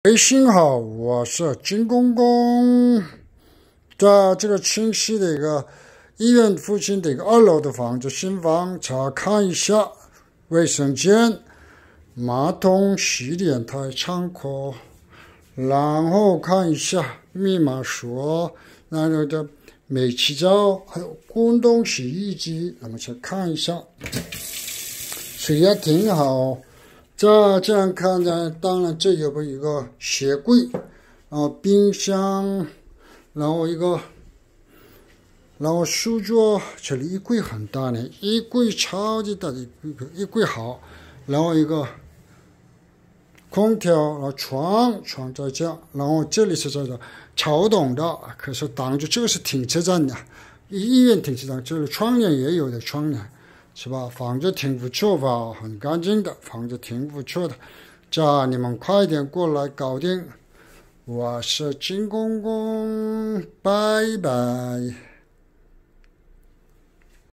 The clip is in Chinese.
微信好，我是金公公，在这个清溪的一个医院附近的一个2楼的房子，新房查看一下卫生间、马桶、洗脸台、窗口，然后看一下密码锁，然后的煤气灶，还有滚动洗衣机，那么去看一下，水也挺好。这样看呢，当然这有一个鞋柜，然后冰箱，然后书桌，这里衣柜很大呢，衣柜超级大的衣柜好，然后一个空调，然后床在这，然后这里是这个超懂的，可是挡住这个是停车站的，医院停车场，这里窗帘也有的窗帘。是吧？房子挺不错吧，很干净的，房子挺不错的。这你们快点过来搞定。我是金公公，拜拜。